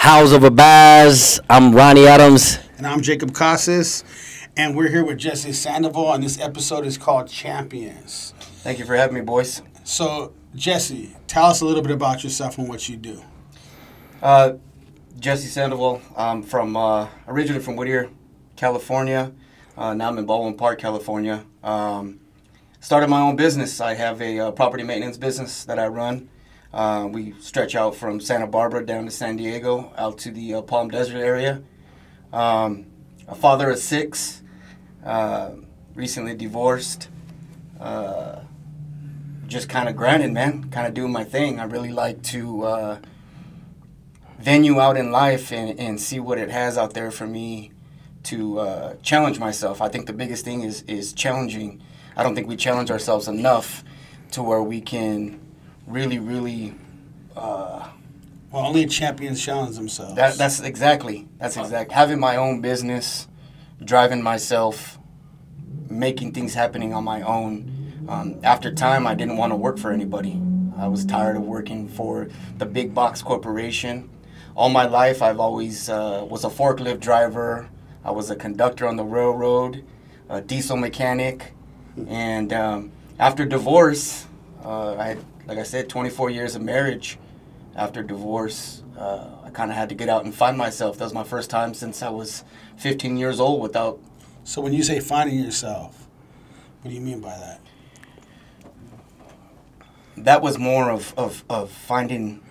House of a Baz. I'm Ronnie Adams. And I'm Jacob Casas. And we're here with Jesse Sandoval, and this episode is called Champions. Thank you for having me, boys. So, Jesse, tell us a little bit about yourself and what you do. Jesse Sandoval. I'm originally from Whittier, California. Now I'm in Baldwin Park, California. Started my own business. I have a property maintenance business that I run. We stretch out from Santa Barbara down to San Diego, out to the Palm Desert area. A father of 6, recently divorced. Just kind of grinding, man, kind of doing my thing. I really like to venue out in life and see what it has out there for me to challenge myself. I think the biggest thing is challenging. I don't think we challenge ourselves enough to where we can really well, only champions challenge themselves. That's exactly having my own business, driving myself, making things happening on my own. After time, I didn't want to work for anybody. I was tired of working for the big box corporation. All my life, I've always was a forklift driver. I was a conductor on the railroad, a diesel mechanic, and after divorce, I had, like I said, 24 years of marriage. After divorce, I kind of had to get out and find myself. That was my first time since I was 15 years old without... So when you say finding yourself, what do you mean by that? That was more of finding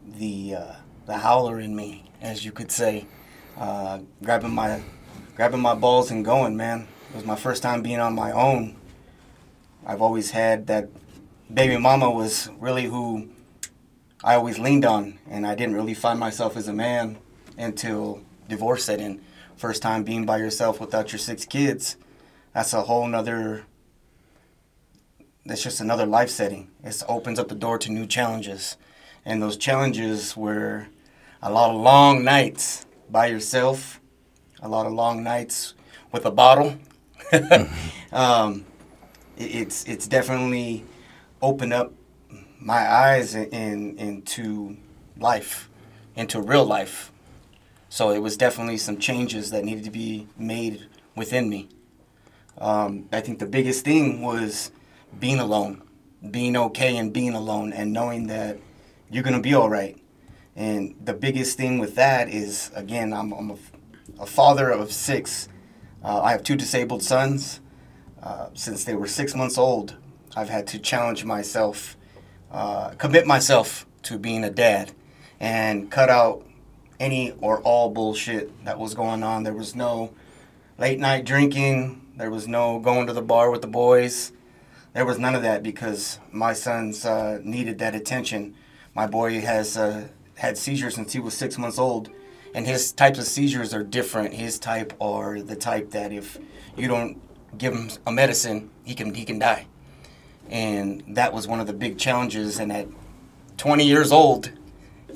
the howler in me, as you could say. Grabbing my balls and going, man. It was my first time being on my own. I've always had that baby mama was really who I always leaned on, and I didn't really find myself as a man until divorce set in. First time being by yourself without your 6 kids, that's just another life setting. It opens up the door to new challenges, and those challenges were a lot of long nights by yourself, a lot of long nights with a bottle. It's definitely opened up my eyes into life, into real life. So it was definitely some changes that needed to be made within me. I think the biggest thing was being alone, being okay and being alone, and knowing that you're going to be all right. And the biggest thing with that is, again, I'm a father of 6. I have 2 disabled sons. Since they were 6 months old, I've had to challenge myself, commit myself to being a dad, and cut out any or all bullshit that was going on. There was no late night drinking. There was no going to the bar with the boys. There was none of that because my sons needed that attention. My boy has had seizures since he was 6 months old, and his types of seizures are different. His type are the type that if you don't give him a medicine, he can die. And that was one of the big challenges. And at 20 years old,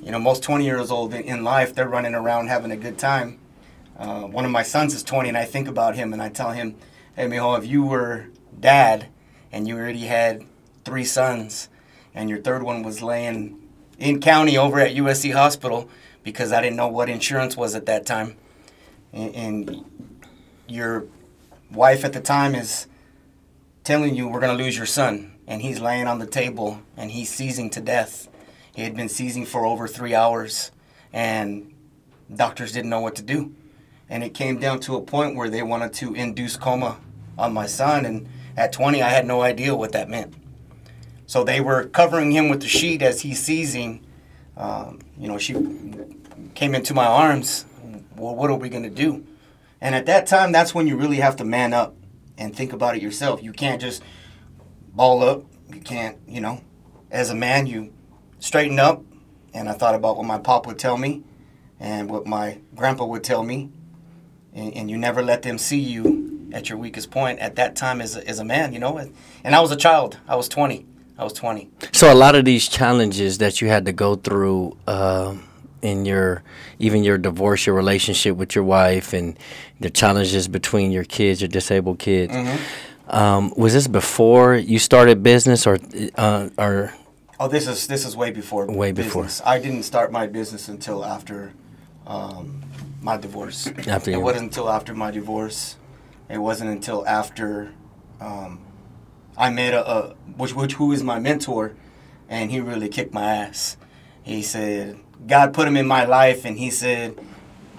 most 20 years old in life, they're running around having a good time. One of my sons is 20, and I think about him, and I tell him, hey, mijo, if you were dad and you already had 3 sons and your third one was laying in county over at USC Hospital because I didn't know what insurance was at that time, and your wife at the time is telling you we're going to lose your son, and he's laying on the table and he's seizing to death. He had been seizing for over 3 hours, and doctors didn't know what to do. And it came down to a point where they wanted to induce coma on my son, and at 20 I had no idea what that meant. So they were covering him with the sheet as he's seizing. She came into my arms. Well, what are we going to do? And at that time, that's when you really have to man up and think about it yourself. You can't just ball up. You can't, as a man, you straighten up. And I thought about what my pop would tell me and what my grandpa would tell me. And you never let them see you at your weakest point at that time as a man, And I was a child. I was 20. So a lot of these challenges that you had to go through in your divorce, your relationship with your wife, and the challenges between your kids, your disabled kids. Mm-hmm. Was this before you started business, or? Oh, this is way before. Way before. Business. I didn't start my business until after my divorce. After It you- wasn't until after my divorce. It wasn't until after I met who is my mentor, and he really kicked my ass. He said, God put him in my life, and he said,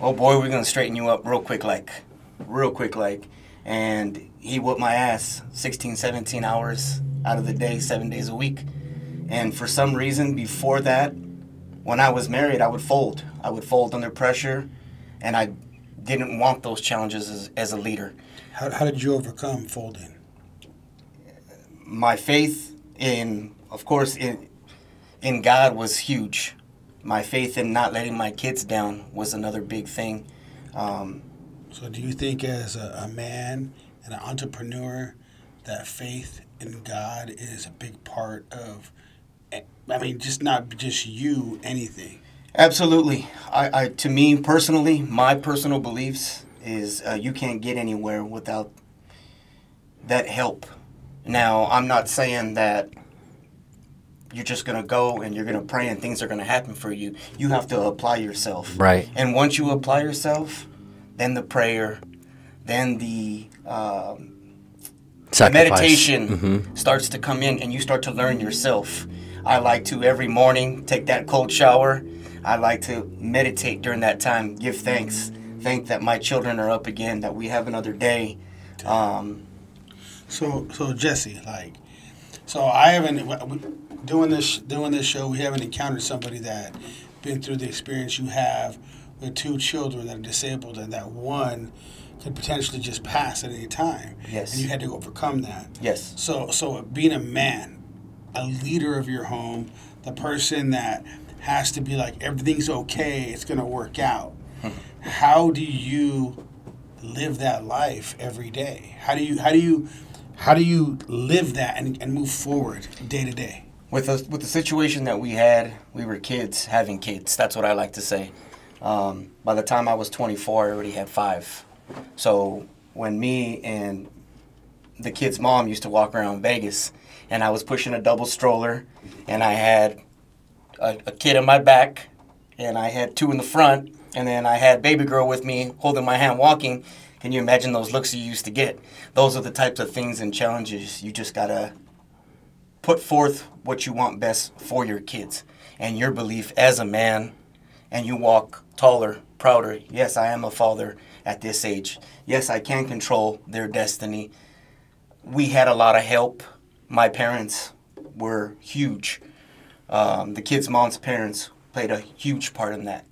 oh boy, we're going to straighten you up real quick like. And he whooped my ass 16, 17 hours out of the day, 7 days a week. And for some reason, before that, when I was married, I would fold. I would fold under pressure, and I didn't want those challenges as a leader. How did you overcome folding? My faith in, of course, in God was huge. My faith in not letting my kids down was another big thing. So do you think as a man and an entrepreneur that faith in God is a big part of, I mean, just not just you, anything? Absolutely. I to me personally, my personal beliefs is you can't get anywhere without that help. Now, I'm not saying that you're just going to go and you're going to pray and things are going to happen for you. You have to apply yourself. Right. And once you apply yourself, then the prayer, then the Sacrifice. meditation starts to come in, and you start to learn yourself. I like to every morning take that cold shower. I like to meditate during that time, give thanks. Thank that my children are up again, that we have another day. So Jesse, like, so I haven't doing this show. We haven't encountered somebody that been through the experience you have with two children that are disabled, and that one could potentially just pass at any time. Yes. And you had to overcome that. Yes. So being a man, a leader of your home, the person that has to be like, everything's okay, it's gonna work out. How do you live that life every day? How do you live that and move forward day to day? With the situation that we had, we were kids having kids. That's what I like to say. By the time I was 24, I already had 5. So when me and the kid's mom used to walk around Vegas, and I was pushing a double stroller, and I had a kid in my back, and I had 2 in the front, and then I had baby girl with me holding my hand walking. Can you imagine those looks you used to get? Those are the types of things and challenges you just gotta put forth what you want best for your kids and your belief as a man, and you walk taller, prouder. Yes, I am a father at this age. Yes, I can control their destiny. We had a lot of help. My parents were huge. The kid's mom's parents played a huge part in that.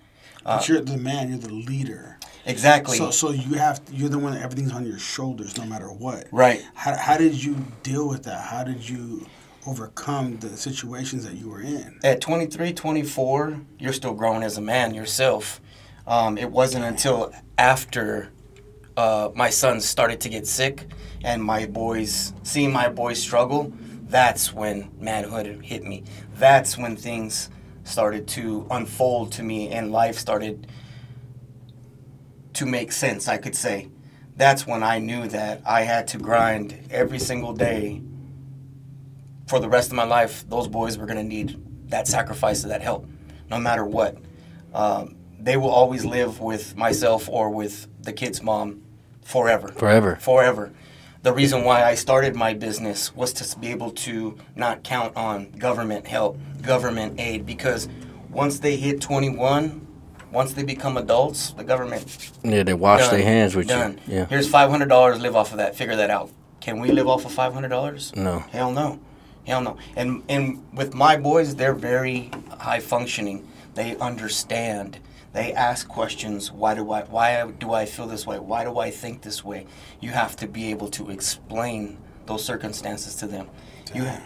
But you're the man, you're the leader. Exactly. So you're the one that everything's on your shoulders no matter what. Right. How did you deal with that? How did you overcome the situations that you were in? At 23, 24, you're still growing as a man yourself. It wasn't until after my sons started to get sick and seeing my boys struggle, that's when manhood hit me. That's when things started to unfold to me and life started to make sense, I could say. That's when I knew that I had to grind every single day for the rest of my life. Those boys were going to need that sacrifice or that help, no matter what. They will always live with myself or with the kid's mom forever. Forever. The reason why I started my business was to be able to not count on government help, government aid, because once they hit 21, once they become adults, the government... Yeah, they wash their hands with done. you. Yeah. Here's $500, live off of that, figure that out. Can we live off of $500? No. Hell no. And with my boys, they're very high functioning. They understand. They ask questions. Why do I feel this way? Why do I think this way? You have to be able to explain those circumstances to them.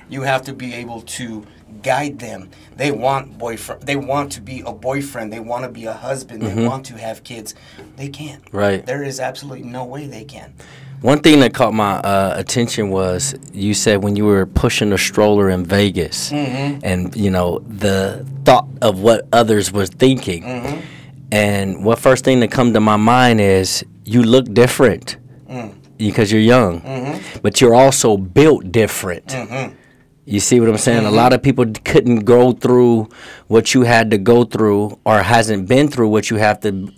You have to be able to guide them. They want They want to be a boyfriend. They want to be a husband. They want to have kids. They can't. Right. There is absolutely no way they can. One thing that caught my attention was you said when you were pushing a stroller in Vegas, and the thought of what others were thinking, and what first thing that come to my mind is you look different because you're young, but you're also built different. You see what I'm saying? A lot of people couldn't go through what you had to go through, or hasn't been through what you hasn't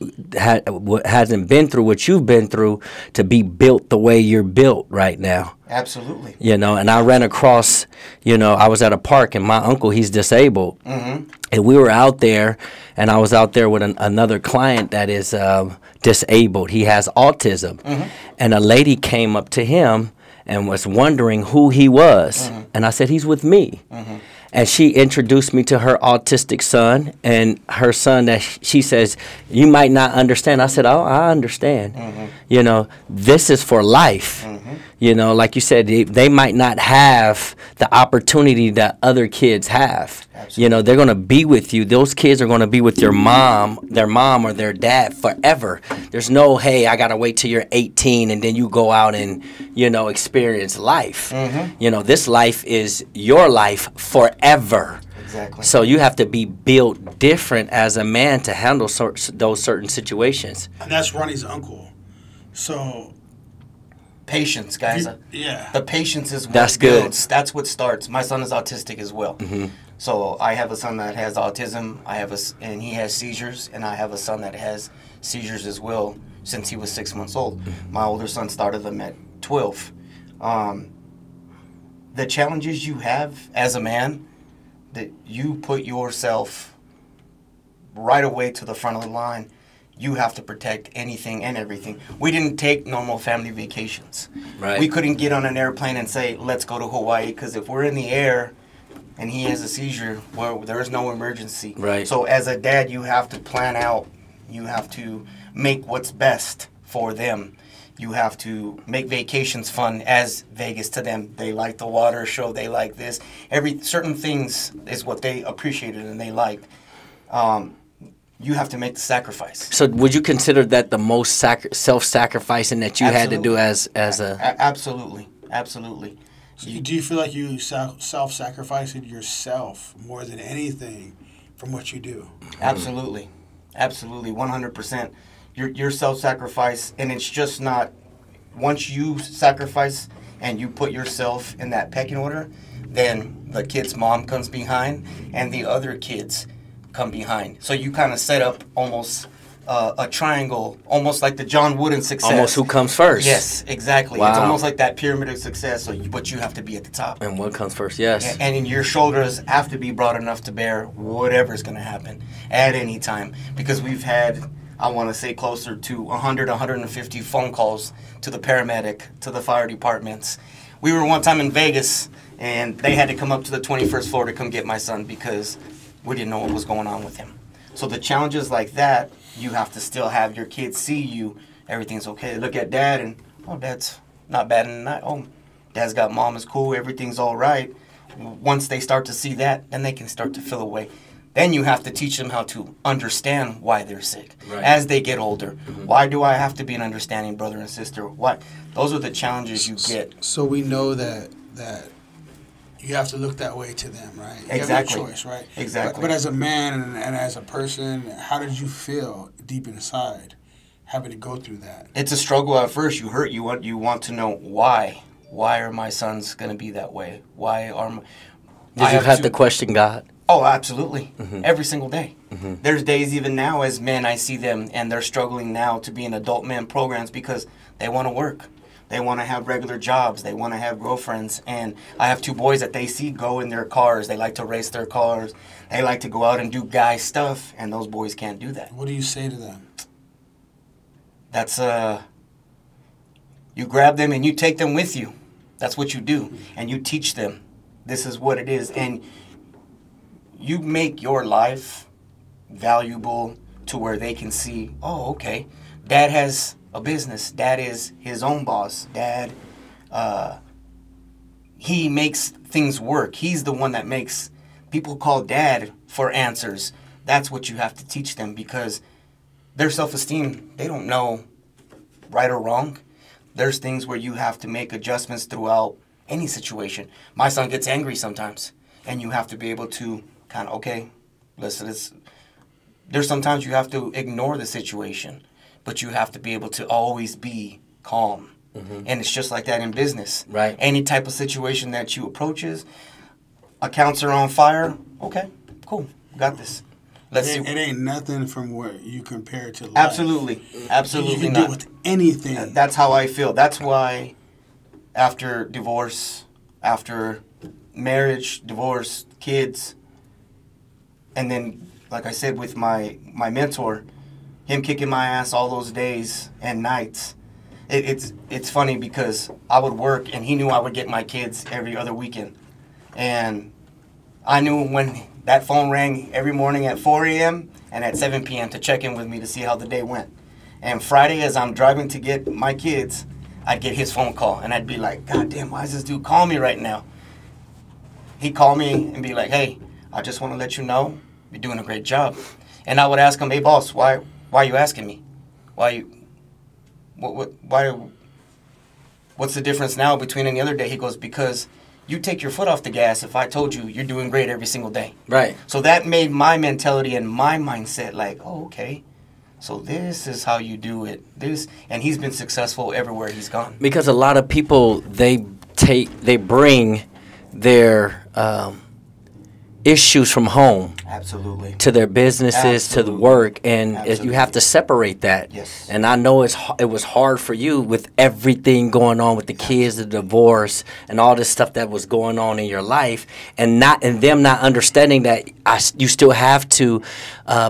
been through what you've been through to be built the way you're built right now. Absolutely. You know, and I ran across, you know, I was at a park, and my uncle, he's disabled. And we were out there, and I was out there with another client that is disabled. He has autism. And a lady came up to him and was wondering who he was. And I said, he's with me. And she introduced me to her autistic son, and her son that she says, you might not understand. I said, oh, I understand. You know, this is for life. You know, like you said, they might not have the opportunity that other kids have. Absolutely. You know, they're going to be with you. Those kids are going to be with their mom or their dad forever. There's no, hey, I got to wait till you're 18 and then you go out and, you know, experience life. You know, this life is your life forever. Exactly. So you have to be built different as a man to handle those certain situations. And that's Ronnie's uncle. So patience, guys. Yeah. The patience is what That's good. builds. That's what starts. My son is autistic as well. So I have a son that has autism. And he has seizures, and I have a son that has seizures as well since he was 6 months old. My older son started them at 12. The challenges you have as a man, that you put yourself right away to the front of the line. You have to protect anything and everything. We didn't take normal family vacations. Right. We couldn't get on an airplane and say, let's go to Hawaii, because if we're in the air and he has a seizure, well, there is no emergency. Right. So as a dad, you have to plan out. You have to make what's best for them. You have to make vacations fun as Vegas to them. They like the water show. They like this. Certain things is what they appreciated and they liked. You have to make the sacrifice. So would you consider that the most self-sacrificing that you had to do as a... Absolutely. Absolutely. So do you feel like you self-sacrificed yourself more than anything from what you do? Absolutely. Absolutely. 100%. Your self-sacrifice, and it's just not... Once you sacrifice and you put yourself in that pecking order, then the kid's mom comes behind and the other kids come behind. So you kind of set up almost a triangle, almost like the John Wooden success. Almost who comes first. Yes, exactly. Wow. It's almost like that pyramid of success, but you have to be at the top. And what comes first, yes. And your shoulders have to be broad enough to bear whatever's going to happen at any time. Because we've had, I want to say, closer to 100, 150 phone calls to the paramedic, to the fire departments. We were one time in Vegas, and they had to come up to the 21st floor to come get my son because we didn't know what was going on with him. So the challenges like that, you have to still have your kids see you. Everything's okay. Look at dad and, oh, dad's not bad in the night. Oh, dad's got mom is cool. Everything's all right. Once they start to see that, then they can start to feel away. Then you have to teach them how to understand why they're sick as they get older. Why do I have to be an understanding brother and sister? Why? Those are the challenges you get. So we know that you have to look that way to them, right? You Exactly. have no choice, right? Exactly. But as a man and as a person, how did you feel deep inside having to go through that? It's a struggle at first. You hurt. You want to know why. Why are my sons going to be that way? Why are my... Did you have to question God? Oh, absolutely. Every single day. There's days even now as men, I see them and they're struggling now to be in adult men programs because they want to work. They want to have regular jobs. They want to have girlfriends. And I have two boys that they see go in their cars. They like to race their cars. They like to go out and do guy stuff. And those boys can't do that. What do you say to them? That's, you grab them and you take them with you. That's what you do. And you teach them. This is what it is. And you make your life valuable to where they can see, oh, okay, dad has a business. Dad is his own boss. Dad, he makes things work. He's the one that makes people call dad for answers. That's what you have to teach them because their self-esteem, they don't know right or wrong. There's things where you have to make adjustments throughout any situation. My son gets angry sometimes, and you have to be able to kind of, okay, listen, there's sometimes you have to ignore the situation, but you have to be able to always be calm. And it's just like that in business. Right. Any type of situation that you approaches, accounts are on fire. Okay, cool, got this. Let's see. It ain't nothing from what you compare to life. Absolutely, You absolutely can not. do it with anything. That's how I feel. That's why after divorce, after marriage, divorce, kids, and then, like I said, with my mentor, him kicking my ass all those days and nights, it's funny because I would work and he knew I would get my kids every other weekend. And I knew when that phone rang every morning at 4 a.m. and at 7 p.m. to check in with me to see how the day went. And Friday, as I'm driving to get my kids, I'd get his phone call, and I'd be like, God damn, why is this dude calling me right now? He'd call me and be like, hey, I just want to let you know you're doing a great job. And I would ask him, hey, boss, why are you asking me? Why what's the difference now between any other day? He goes, because you take your foot off the gas if I told you you're doing great every single day. Right. So that made my mentality and my mindset like, oh, okay. So this is how you do it. And he's been successful everywhere he's gone. Because a lot of people, they bring their issues from home Absolutely. to their businesses, to the work, and you have to separate that. Yes. And I know it was hard for you with everything going on with the kids, the divorce, and all this stuff that was going on in your life, and them not understanding that you still have to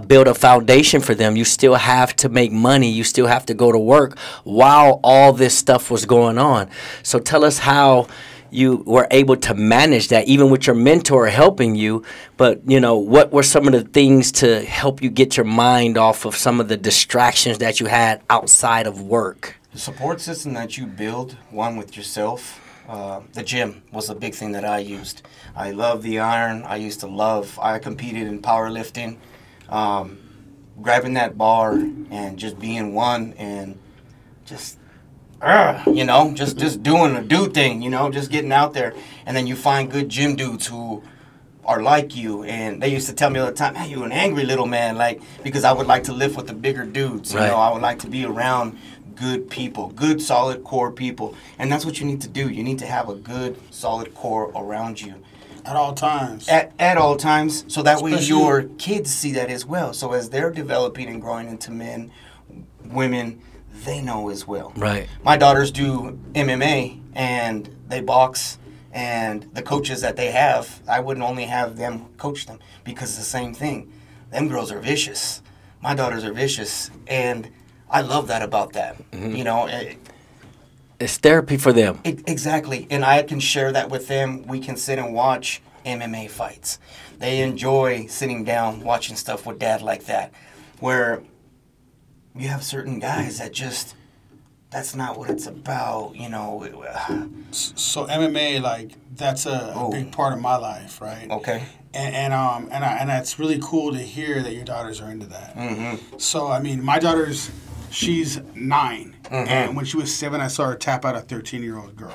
build a foundation for them. You still have to make money. You still have to go to work while all this stuff was going on. So tell us how you were able to manage that, even with your mentor helping you. But, what were some of the things to help you get your mind off of some of the distractions that you had outside of work? The support system that you build, one with yourself. The gym was a big thing that I used. I love the iron. I competed in powerlifting. Grabbing that bar and just being one and just just doing a dude thing, just getting out there. And then you find good gym dudes who are like you. And they used to tell me all the time, man, you an angry little man, because I would like to lift with the bigger dudes. Right. I would like to be around good people, good, solid core people. And that's what you need to do. You need to have a good, solid core around you. At all times. At all times. So that way Especially your kids see that as well. So as they're developing and growing into men, women, they know as well. Right. My daughters do MMA and they box, and the coaches that they have, I wouldn't only have them coach them because it's the same thing. Them girls are vicious. My daughters are vicious, and I love that about that. Mm-hmm. It's therapy for them. Exactly. And I can share that with them. We can sit and watch MMA fights. They enjoy sitting down watching stuff with dad like that, where you have certain guys that that's not what it's about, So MMA, that's a big part of my life, right? Okay. And it's really cool to hear that your daughters are into that. Mm-hmm. So she's 9, mm-hmm. and when she was 7, I saw her tap out a 13-year-old girl,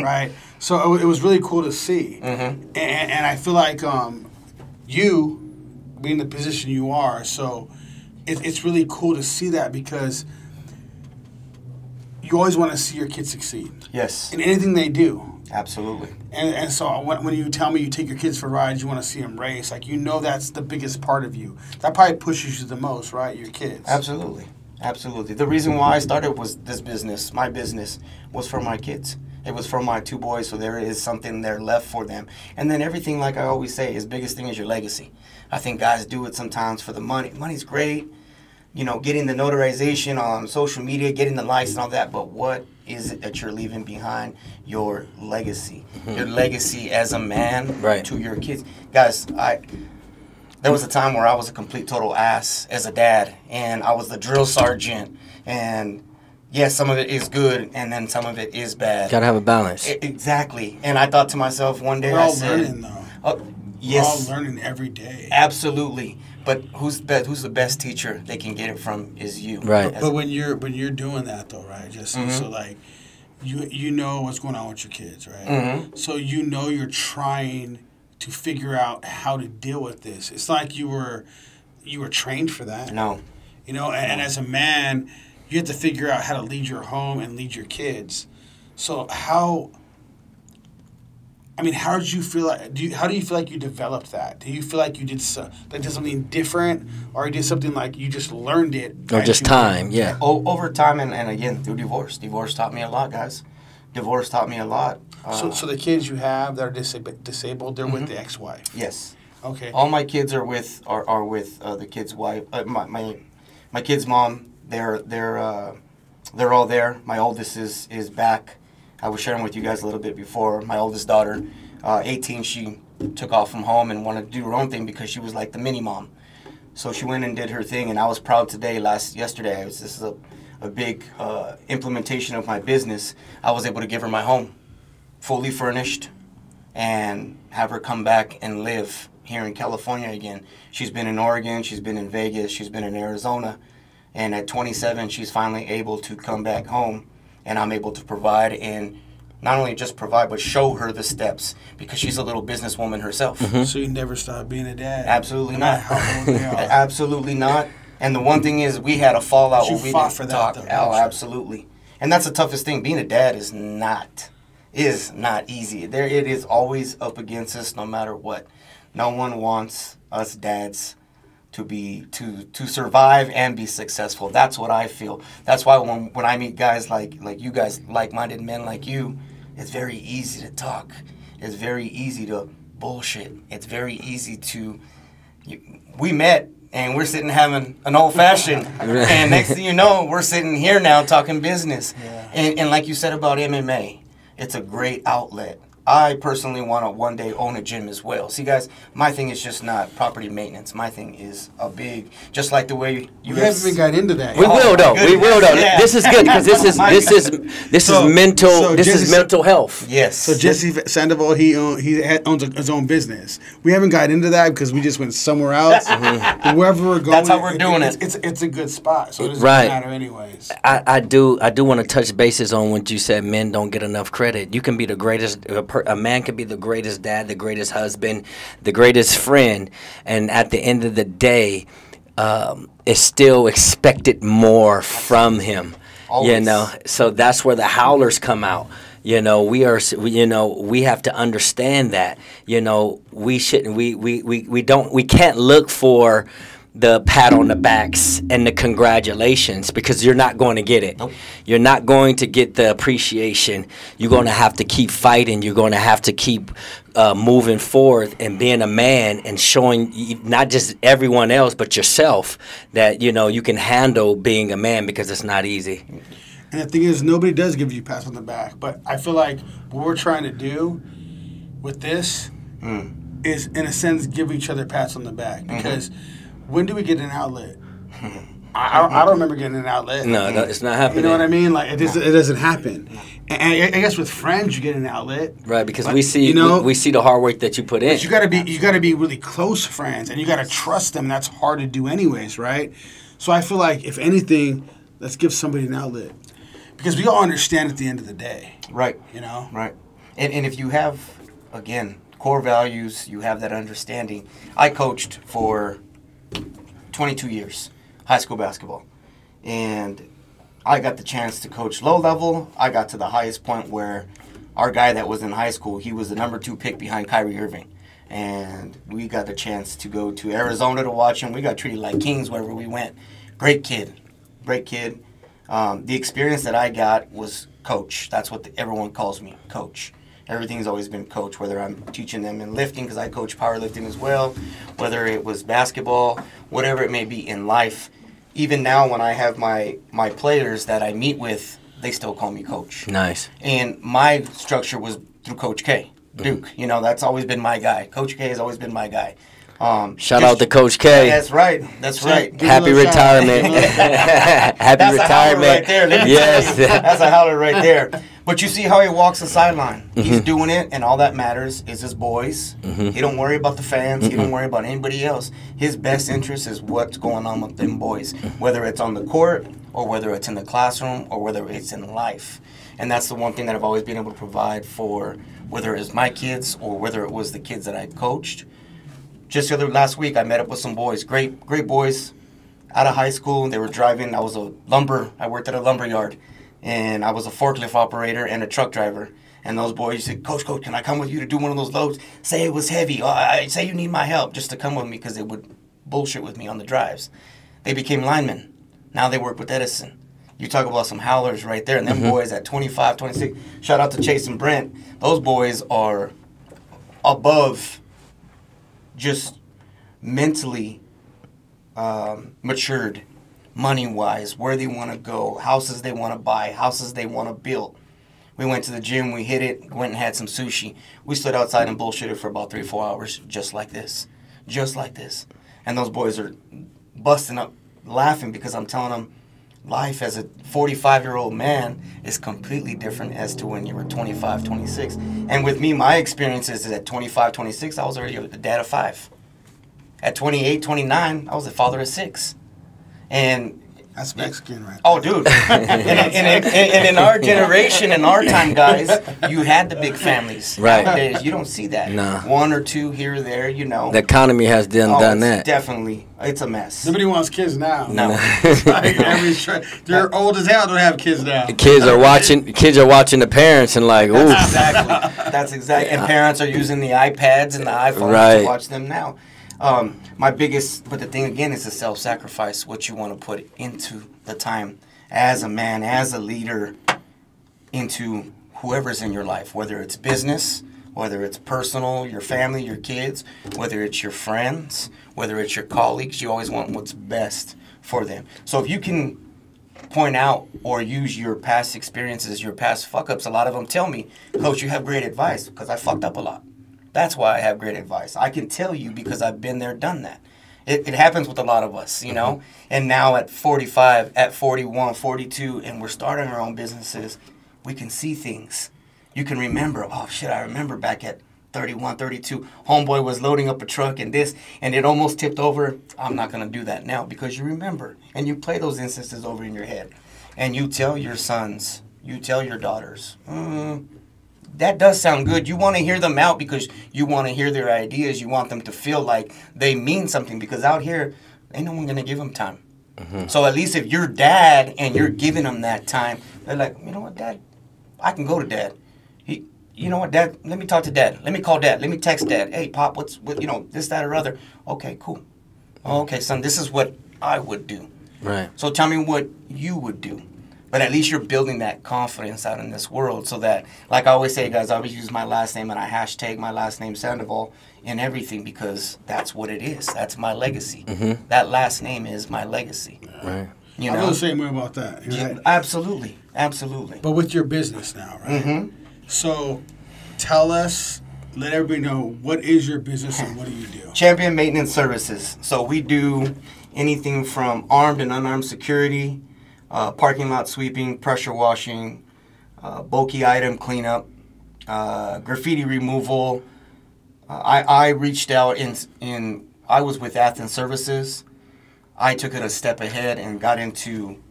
right? So it was really cool to see, mm-hmm. and I feel like you being the position you are, so. It's really cool to see that because you always want to see your kids succeed. Yes. In anything they do. Absolutely. And so when you tell me you take your kids for rides, you want to see them race, that's the biggest part of you. That probably pushes you the most, right? Your kids. Absolutely. Absolutely. The reason why I started was my business was for my kids. It was for my 2 boys, so there is something there left for them. And then everything, like I always say, his biggest thing is your legacy. I think guys do it sometimes for the money. Money's great, getting the notarization on social media, getting the likes and all that, but what is it that you're leaving behind? Your legacy. Mm-hmm. Your legacy as a man to your kids. Guys, there was a time where I was a complete total ass as a dad, and I was the drill sergeant, and yes, some of it is good, and then some of it is bad. Gotta have a balance. Exactly. And I thought to myself one day, we're all learning, though. Yes. We're all learning every day. Absolutely. But who's the best teacher they can get it from is you. Right. But when you're doing that, though, right? Just mm-hmm. so you know what's going on with your kids, right? Mm-hmm. So you're trying to figure out how to deal with this. It's like you were trained for that. No. And as a man, you have to figure out how to lead your home and lead your kids. So how I mean, how did you feel? How do you feel like you developed that? Do you feel like you did something different, or you did something like you just learned it, or just time? Yeah. Over time, and again through divorce. Divorce taught me a lot, guys. Divorce taught me a lot. So the kids you have that are disabled, they're with the ex-wife. Yes. Okay. All my kids are with the kid's wife. My kid's mom. They're all there. My oldest is back. I was sharing with you guys a little bit before. My oldest daughter, 18, she took off from home and wanted to do her own thing because she was like the mini mom. So she went and did her thing, and I was proud today. Yesterday, this is a big implementation of my business. I was able to give her my home, fully furnished, and have her come back and live here in California again. She's been in Oregon, she's been in Vegas, she's been in Arizona, and at 27, she's finally able to come back home, and I'm able to provide, and not only just provide, but show her the steps, because she's a little businesswoman herself. So you never stop being a dad? Absolutely not. How old they are. Absolutely not. And the one thing is, we had a fallout But you where we fought didn't for that, talk. though, Oh, didn't you? absolutely. And that's the toughest thing. Being a dad is not easy. It is always up against us, no matter what. No one wants us dads to survive and be successful. That's what I feel. That's why when I meet guys like you guys, like-minded men like you, it's very easy to talk. It's very easy to bullshit. It's very easy to... We met, and we're sitting having an old-fashioned, and next thing you know, we're sitting here now talking business. Yeah. And like you said about MMA, it's a great outlet. I personally want to one day own a gym as well. See, guys, my thing is just not property maintenance. My thing is a big, just like the way you We haven't even got into that. We yet. will though. We will though. Yeah. This is good because this is mental. so This is Jesse- mental health. Yes. So Jesse Sandoval, he owns his own business. We haven't got into that because we just went somewhere else. Wherever we're going, That's how we're doing it. It's a good spot, so it doesn't Right. matter anyways. I do want to touch bases on what you said. Men don't get enough credit. You can be the greatest. A man can be the greatest dad, the greatest husband, the greatest friend, and at the end of the day, it's still expected more from him. Always. You know, so that's where the howlers come out. You know, we have to understand that. You know, we shouldn't. We can't look for the pat on the backs and the congratulations, because you're not going to get it. Nope. You're not going to get the appreciation. You're going to have to keep fighting. You're going to have to keep moving forward and being a man and showing not just everyone else but yourself that, you know, you can handle being a man, because it's not easy. And the thing is, nobody does give you pats on the back. But I feel like what we're trying to do with this is, in a sense, give each other pats on the back. Because when do we get an outlet? I don't remember getting an outlet. No, it's not happening. You know what I mean? Like, it doesn't happen. And I guess with friends, you get an outlet. Right, because But, we see you know, we see the hard work that you put in. But you gotta be really close friends, and you gotta trust them. That's hard to do, anyways, right? So I feel like, if anything, let's give somebody an outlet, because we all understand at the end of the day, Right. you know. Right. And if you have, again, core values, you have that understanding. I coached for 22 years, high school basketball. And I got the chance to coach low level. I got to the highest point where our guy that was in high school, he was the number 2 pick behind Kyrie Irving. And we got the chance to go to Arizona to watch him. We got treated like kings wherever we went. Great kid. Great kid. The experience that I got was coach. That's what everyone calls me, coach. Everything's always been coach, whether I'm teaching them in lifting, because I coach powerlifting as well, whether it was basketball, whatever it may be in life. Even now, when I have my players that I meet with, they still call me coach. Nice. And my structure was through Coach K, Duke. You know, that's always been my guy. Coach K has always been my guy. Shout out to Coach K. That's right. That's right. Give Happy him a shout. retirement. Happy That's a howler retirement. right there. Let me Yes. tell you, that's a howler right there. But you see how he walks the sideline. He's doing it, and all that matters is his boys. He don't worry about the fans. He don't worry about anybody else. His best interest is what's going on with them boys, whether it's on the court or whether it's in the classroom or whether it's in life. And that's the one thing that I've always been able to provide for, whether it's my kids or whether it was the kids that I coached. Just last week, I met up with some boys, great boys, out of high school. They were driving. I worked at a lumber yard, and I was a forklift operator and a truck driver. And those boys said, Coach, can I come with you to do one of those loads? Say it was heavy. Say you need my help just to come with me because they would bullshit with me on the drives. They became linemen. Now they work with Edison. You talk about some howlers right there. And them boys at 25, 26, shout out to Chase and Brent. Those boys are above just mentally matured, money-wise, where they want to go, houses they want to buy, houses they want to build. We went to the gym, we hit it, went and had some sushi. We stood outside and bullshitted for about 3 or 4 hours, just like this. Just like this. And those boys are busting up laughing because I'm telling them life as a 45-year-old man is completely different as to when you were 25, 26. And with me, my experiences is at 25, 26, I was already a dad of 5. At 28, 29, I was a father of 6. And That's Mexican, right? oh, dude. and in our generation, in our time, guys, you had the big families. Right. Nowadays, you don't see that. No. 1 or 2 here or there, you know. The economy has done it's that. Definitely. It's a mess. Nobody wants kids now. No. They're old as hell. Don't have kids now. Kids are watching the parents and like, ooh. Exactly. That's exactly. And parents are using the iPads and the iPhones to watch them now. But the thing again is the self-sacrifice, what you want to put into the time as a man, as a leader, into whoever's in your life, whether it's business, whether it's personal, your family, your kids, whether it's your friends, whether it's your colleagues, you always want what's best for them. So if you can point out or use your past experiences, your past fuck-ups, a lot of them tell me, Coach, you have great advice, because I fucked up a lot. That's why I have great advice. I can tell you because I've been there, done that. It happens with a lot of us, you know. And now at 45, at 41, 42, and we're starting our own businesses, we can see things. You can remember, oh, shit, I remember back at 31, 32, homeboy was loading up a truck and this, and it almost tipped over. I'm not going to do that now because you remember. And you play those instances over in your head. And you tell your sons, you tell your daughters, that does sound good. You want to hear them out because you want to hear their ideas. You want them to feel like they mean something because out here, ain't no one going to give them time. So at least if you're dad and you're giving them that time, they're like, you know what, Dad? I can go to Dad. You know what, Dad? Let me talk to Dad. Let me call Dad. Let me text Dad. Hey, Pop, what, this, that, or other. Okay, cool. Okay, son, this is what I would do. Right. So tell me what you would do. But at least you're building that confidence out in this world so that, like I always say, guys, I always use my last name and I hashtag my last name Sandoval in everything because that's what it is. That's my legacy. That last name is my legacy. Right. I feel the same way about that. Right? Absolutely. Absolutely. But with your business now, right? So tell us, let everybody know, what is your business and what do you do? Champion Maintenance Services. So we do anything from armed and unarmed security, parking lot sweeping, pressure washing, bulky item cleanup, graffiti removal. I reached out I was with Athens Services. I took it a step ahead and got into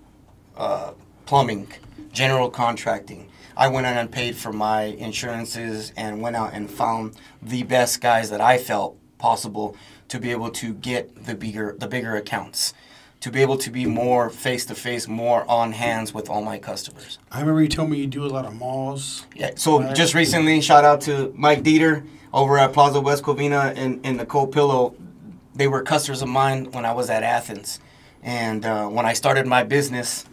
plumbing, general contracting. I went out and paid for my insurances and went out and found the best guys that I felt possible to be able to get the bigger accounts, to be able to be more face-to-face, more on hands with all my customers. I remember you told me you do a lot of malls. Yeah, so just recently, shout out to Mike Dieter over at Plaza West Covina and Nicole Pillow. They were customers of mine when I was at Athens. And when I started my business,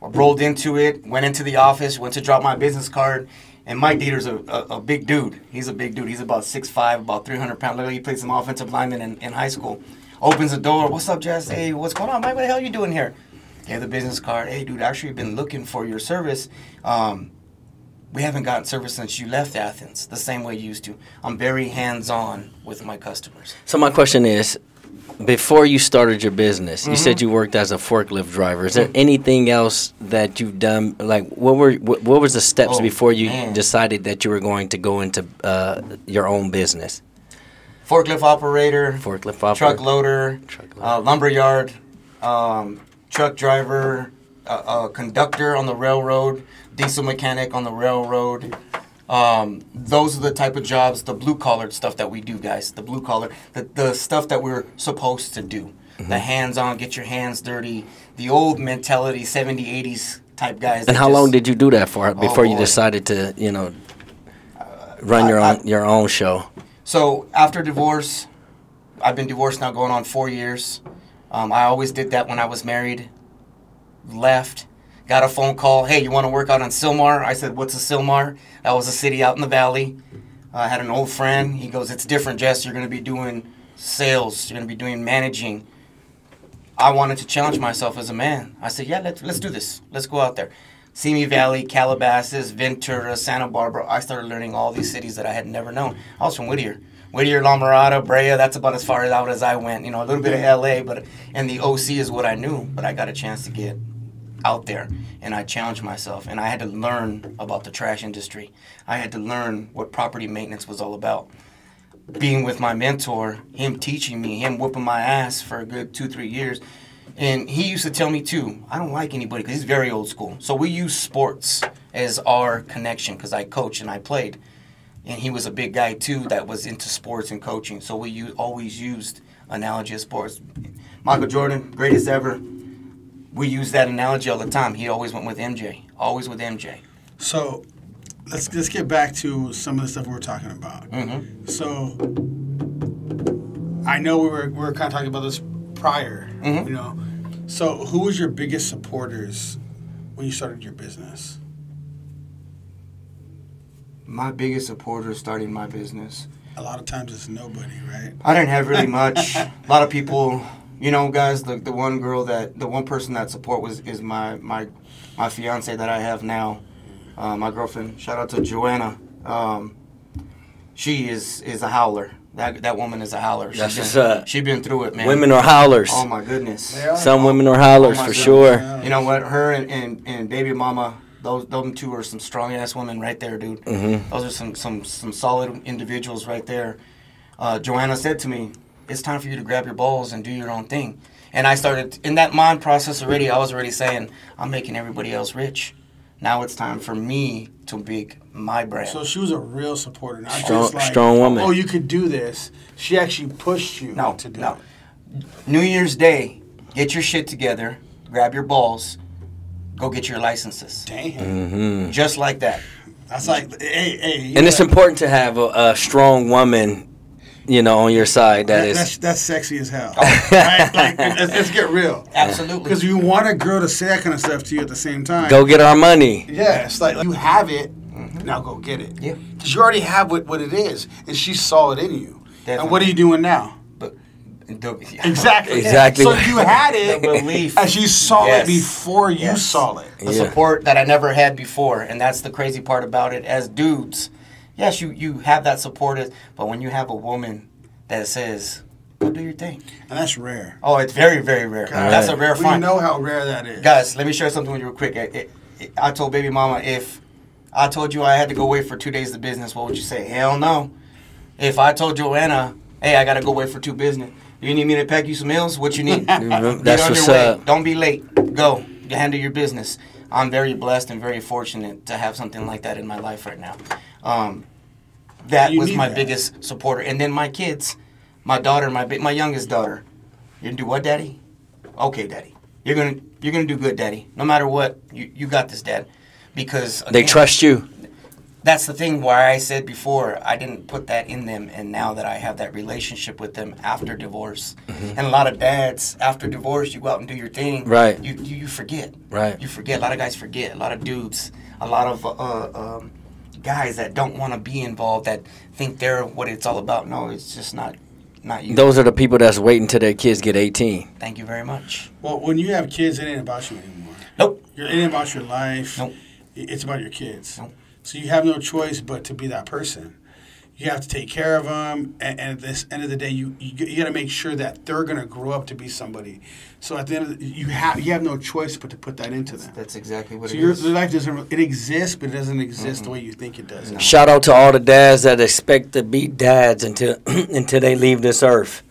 I rolled into it, went into the office, went to drop my business card, and Mike Dieter's a big dude. He's a big dude. He's about 6'5", about 300 pounds. Literally, he played some offensive lineman in high school. Opens the door. What's up, Jess? Hey, what's going on, Mike? What the hell are you doing here? Gave the business card. Hey, dude, actually been looking for your service. We haven't gotten service since you left Athens, the same way you used to. I'm very hands-on with my customers. So my question is, before you started your business, you said you worked as a forklift driver. Is there anything else that you've done? Like, what was the steps before you decided that you were going to go into your own business? Forklift operator, truck loader, lumber yard, truck driver, conductor on the railroad, diesel mechanic on the railroad. Those are the type of jobs, the blue-collar stuff that we do, guys. The blue-collar, the stuff that we're supposed to do. The hands-on, get your hands dirty, the old mentality, 70s, 80s type guys. And how long did you do that for before you decided to, run your own show. So after divorce, I've been divorced now going on 4 years. I always did that when I was married. Left, got a phone call. Hey, you want to work out on Sylmar? I said, what's a Sylmar? That was a city out in the valley. I had an old friend. He goes, it's different, Jess. You're going to be doing sales. You're going to be doing managing. I wanted to challenge myself as a man. I said, yeah, let's do this. Let's go out there. Simi Valley, Calabasas, Ventura, Santa Barbara. I started learning all these cities that I had never known. I was from Whittier. Whittier, La Mirada, Brea, that's about as far out as I went. You know, a little bit of L.A., and the OC is what I knew. But I got a chance to get out there, and I challenged myself. And I had to learn about the trash industry. I had to learn what property maintenance was all about. Being with my mentor, him teaching me, him whooping my ass for a good 2-3 years. And he used to tell me, too, I don't like anybody, because he's very old school. So we use sports as our connection, because I coach and I played. And he was a big guy, too, that was into sports and coaching. So we always used analogy of sports. Michael Jordan, greatest ever. We use that analogy all the time. He always went with MJ, always with MJ. So let's get back to some of the stuff we were talking about. Mm-hmm. So I know we were kind of talking about this prior, Mm-hmm. you know. So who was your biggest supporters when you started your business? My biggest supporter starting my business. A lot of times it's nobody, right? I didn't have really much. A lot of people, you know, guys, the one person that support is my fiance that I have now, my girlfriend. Shout out to Joanna. She is a howler. That woman is a howler. She's been through it, man. Women are howlers. Oh my goodness. Some women are howlers for sure. You know what? Her and baby mama. Those two are some strong ass women right there, dude. Mm-hmm. Those are some solid individuals right there. Joanna said to me, "It's time for you to grab your balls and do your own thing." And I started in that mind process already. I was already saying, "I'm making everybody else rich. Now it's time for me to make my brand." So she was a real supporter, not Strong, just like, strong woman. oh, you could do this. She actually pushed you to do it. New Year's Day, get your shit together, grab your balls, go get your licenses. Damn. Mm-hmm. Just like that. That's like, hey. And it's important to have a strong woman, you know, on your side. That's sexy as hell. Right? Like, let's get real. Absolutely. Because you want a girl to say that kind of stuff to you at the same time. Go get our money. Yeah, it's like you have it, now go get it. Yeah. Because you already have what it is, and she saw it in you. Definitely. And what are you doing now? Exactly. Exactly. So you had it, The belief. and she saw Yes. it before you Yes. saw it. The support that I never had before, and that's the crazy part about it. As dudes, yes, you have that support, but when you have a woman that says, "Go do your thing," And that's rare. oh, it's very, very rare. God, That's a rare we find. know how rare that is. Guys, let me share something with you real quick. I told baby mama, if I told you I had to go away for 2 days of business, what would you say? Hell no. If I told Joanna, hey, I got to go away for 2 business, you need me to pack you some meals? What you need? That's Get on what's your way. up. Don't be late. Go. You handle your business. I'm very blessed and very fortunate to have something like that in my life right now. That You was need my that. biggest supporter. And then my kids, my daughter, my youngest daughter. You gonna do what, Daddy? Okay, Daddy. You're gonna do good, Daddy. No matter what, you got this, Dad. Because They again, trust you. that's the thing why I said before I didn't put that in them, and now that I have that relationship with them after divorce, and a lot of dads after divorce, you go out and do your thing, Right. You forget, Right. You forget. A lot of guys forget. A lot of dudes, a lot of guys that don't want to be involved, that think they're what it's all about. No, it's just not you. Those are the people that's waiting till their kids get 18. Thank you very much. Well, when you have kids, it ain't about you anymore. Nope. It ain't about your life. Nope. It's about your kids. Nope. So you have no choice but to be that person. You have to take care of them, and at this end of the day, you got to make sure that they're going to grow up to be somebody. So at the end of the, you have no choice but to put that into them. That's exactly what So it your is. life doesn't. It exists, but it doesn't exist the way you think it does. Shout out to all the dads that expect to be dads until they leave this earth.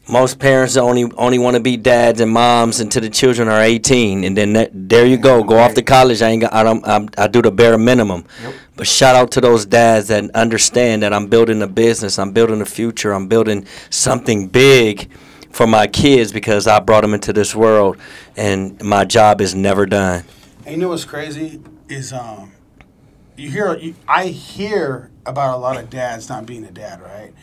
Most parents only want to be dads and moms until the children are 18, and then there you go off to college. I do the bare minimum. Yep. But shout out to those dads that understand that I'm building a business, I'm building a future, I'm building something big for my kids because I brought them into this world, and my job is never done. And you know what's crazy is I hear about a lot of dads not being a dad, right?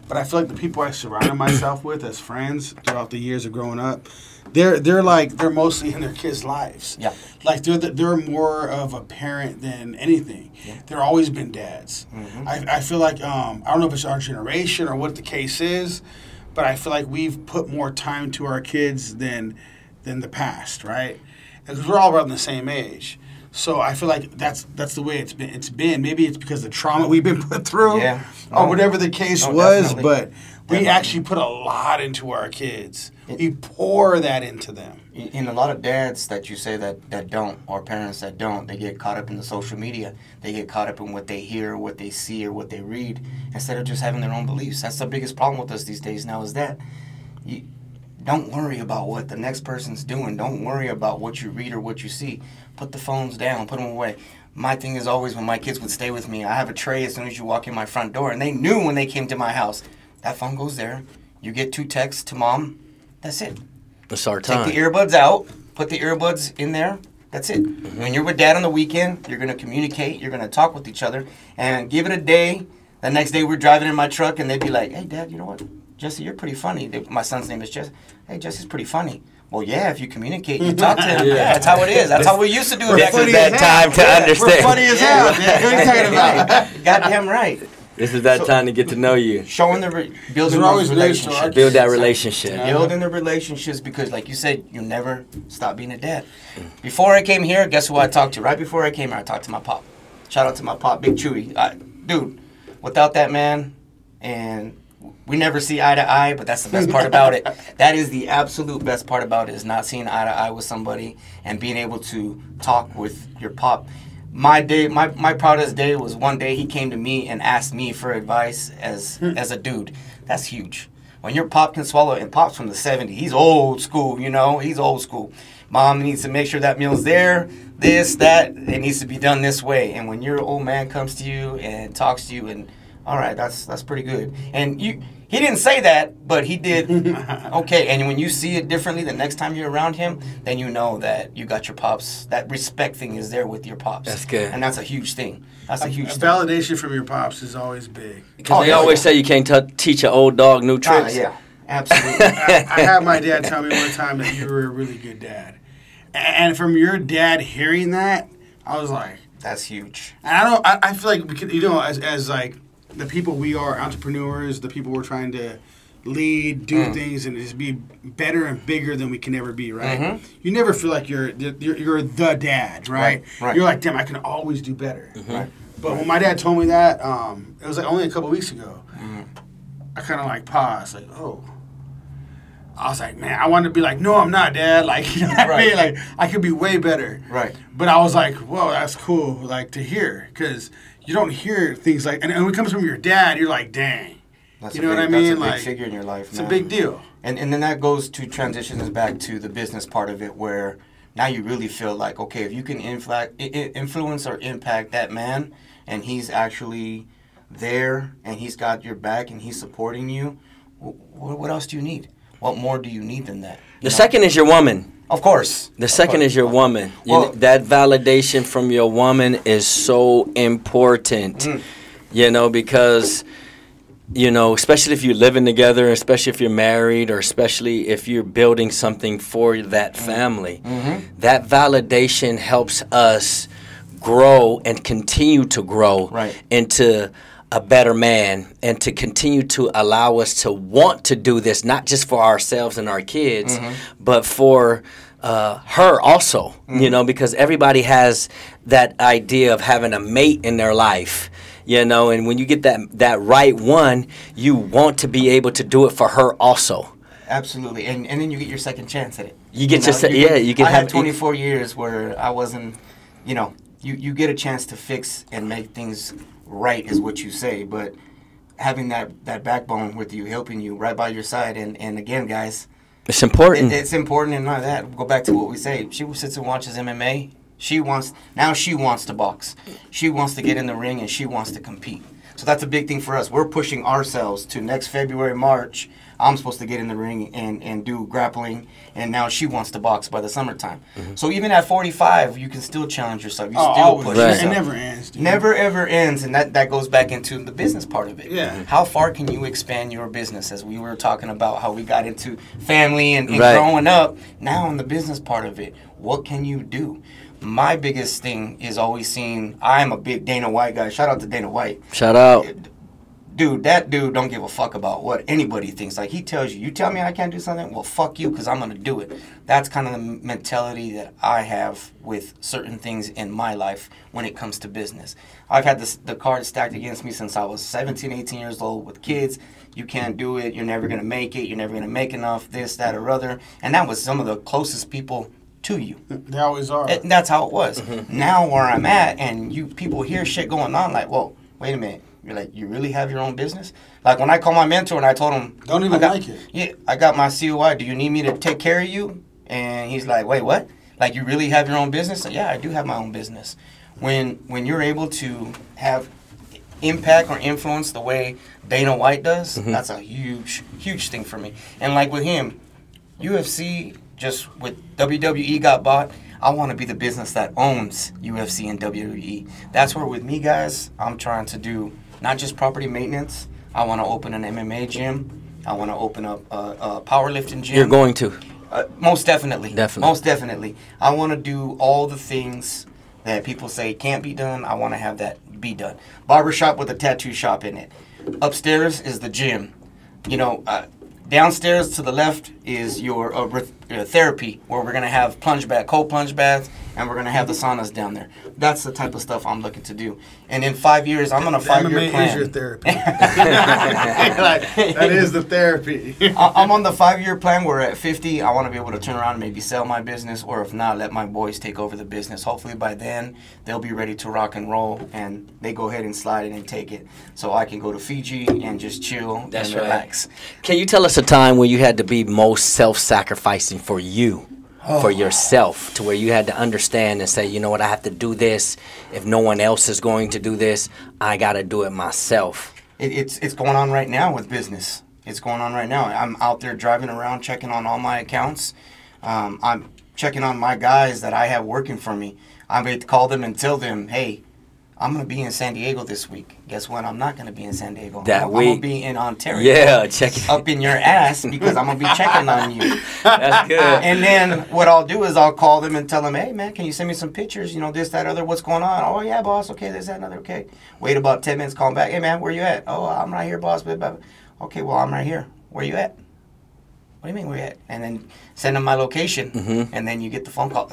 But I feel like the people I surrounded myself with as friends throughout the years of growing up, they're mostly in their kids' lives. Yeah. Like they're more of a parent than anything. Yeah. They're always been dads. I feel like I don't know if it's our generation or what the case is, but I feel like we've put more time to our kids than the past, right? Because we're all around the same age. So I feel like that's the way it's been. Maybe it's because of the trauma we've been put through, or whatever the case was. Definitely. But we actually put a lot into our kids. We pour that into them. In a lot of dads that you say that don't, or parents that don't, they get caught up in the social media. They get caught up in what they hear, what they see, or what they read, instead of just having their own beliefs. That's the biggest problem with us these days now, is that you don't worry about what the next person's doing. Don't worry about what you read or what you see. Put the phones down, put them away. My thing is always, when my kids would stay with me, I have a tray as soon as you walk in my front door, and they knew when they came to my house, that phone goes there. You get 2 texts to mom. That's it. It's our time. Take the earbuds out. Put the earbuds in there. That's it. When you're with dad on the weekend, you're going to communicate. You're going to talk with each other. And give it a day. The next day we're driving in my truck, and they'd be like, hey, Dad, you know what? Jesse, you're pretty funny. My son's name is Jesse. Hey, Jesse's pretty funny. Well, yeah, if you communicate, you talk to him. Yeah, that's how it is. That's how we used to do it. This is that time to understand. We're funny as hell. What are you talking about? Goddamn right. This is that time to get to know you. Showing building those relationships. Build that relationship. Building the relationships, because, like you said, you never stop being a dad. Before I came here, guess who I talked to? Right before I came here, I talked to my pop. Shout out to my pop, Big Chewy. Dude, without that man, and we never see eye to eye, but that's the best part about it. That is the absolute best part about it, is not seeing eye to eye with somebody and being able to talk with your pop. My proudest day was one day he came to me and asked me for advice as a dude. That's huge. When your pop can swallow, and pop's from the 70s, he's old school, he's old school. Mom needs to make sure that meal's there, this, that, it needs to be done this way. And when your old man comes to you and talks to you, and all right, that's pretty good. And he didn't say that, but he did. Okay, and when you see it differently the next time you're around him, then you know that you got your pops. That respect thing is there with your pops. That's good. And that's a huge thing. That's a huge thing. Validation from your pops is always big. Because they always say you can't teach an old dog new tricks. Yeah, absolutely. I had my dad tell me one time that you were a really good dad. And from your dad hearing that, I was like... That's huge. And I feel like, we could, as like... the people we are, entrepreneurs, the people we're trying to lead, do things, and just be better and bigger than we can ever be, right? You never feel like you're the dad, right? You're like, damn, I can always do better. Right. But when my dad told me that, it was like only a couple weeks ago, I kind of like paused, like, oh. I was like, man, I wanted to be like, no, I'm not, Dad. Like, you know what I mean? Like, I could be way better. Right. But I was like, whoa, that's cool, like, to hear, because you don't hear things like, and when it comes from your dad, you're like, dang. That's you know what I mean? That's a big like, figure in your life, it's man. a big deal. And then that goes to transitions back to the business part of it, where now you really feel like, okay, if you can influence or impact that man, and he's actually there, and he's got your back, and he's supporting you, what else do you need? What more do you need than that? The second is your woman. Of course. The second is your woman. Well, that validation from your woman is so important, because, especially if you're living together, especially if you're married, or especially if you're building something for that family, that validation helps us grow and continue to grow into a better man, and to continue to allow us to want to do this, not just for ourselves and our kids, but for her also, because everybody has that idea of having a mate in their life, and when you get that right one, you want to be able to do it for her also. Absolutely, and then you get your second chance at it. You get you can I have had 24 years where I wasn't, you get a chance to fix and make things right, is what you say, but having that backbone with you, helping you right by your side, and again, guys, it's important. It's important, and not that. Go back to what we say. She sits and watches MMA. She wants to box. She wants to get in the ring, and she wants to compete. So So that's a big thing for us. We're pushing ourselves to next February, March. I'm supposed to get in the ring and do grappling, and now she wants to box by the summertime. So even at 45, you can still challenge yourself. You still push yourself. It never ends, dude. Never, ever ends, and that goes back into the business part of it. Yeah. How far can you expand your business? As we were talking about how we got into family and growing up, now in the business part of it, what can you do? My biggest thing is always seeing, I'm a big Dana White guy. Shout out to Dana White. Shout out. Dude, that dude don't give a fuck about what anybody thinks. Like, he tells you, you tell me I can't do something, well, fuck you, because I'm going to do it. That's kind of the mentality that I have with certain things in my life when it comes to business. I've had the cards stacked against me since I was 17, 18 years old with kids. You can't do it. You're never going to make it. You're never going to make enough, this, that, or other. And that was some of the closest people to you. They always are. That's how it was. Now where I'm at, and you people hear shit going on, like, whoa, wait a minute. You're like, you really have your own business? Like, when I called my mentor and I told him, Don't even like it. Yeah, I got my COI. Do you need me to take care of you? And he's like, wait, what? Like, you really have your own business? Yeah, I do have my own business. When you're able to have impact or influence the way Dana White does, that's a huge, huge thing for me. And like with him, UFC, just with WWE got bought, I want to be the business that owns UFC and WWE. That's where with me, guys, I'm trying to do not just property maintenance. I want to open an MMA gym. I want to open up a powerlifting gym. You're going to. Most definitely. Definitely. Most definitely. I want to do all the things that people say can't be done. I want to have that be done. Barbershop with a tattoo shop in it. Upstairs is the gym. You know, downstairs to the left is your therapy, where we're going to have cold plunge baths, and we're going to have the saunas down there. That's the type of stuff I'm looking to do. And in 5 years, I'm on a 5-year plan. MMA is your therapy. That is the therapy. I'm on the 5-year plan where at 50, I want to be able to turn around and maybe sell my business, or if not, let my boys take over the business. Hopefully by then, they'll be ready to rock and roll, and they go ahead and slide it and take it. So I can go to Fiji and just chill and relax. Can you tell us a time when you had to be most self-sacrificing for you? For yourself, to where you had to understand and say, you know what, I have to do this. If no one else is going to do this, I got to do it myself. It's going on right now with business. It's going on right now. I'm out there driving around, checking on all my accounts. I'm checking on my guys that I have working for me. I'm going to call them and tell them, hey, I'm going to be in San Diego this week. Guess what? I'm not going to be in San Diego. I'm going to be in Ontario. Yeah, check it. Up in your ass, because I'm going to be checking on you. That's good. And then what I'll do is I'll call them and tell them, hey, man, can you send me some pictures? You know, this, that, other, what's going on? Oh, yeah, boss. Okay, this, that, another. Okay. Wait about 10 minutes, call them back. Hey, man, where you at? Oh, I'm right here, boss. Okay, well, I'm right here. Where you at? What do you mean where you at? And then send them my location, and then you get the phone call.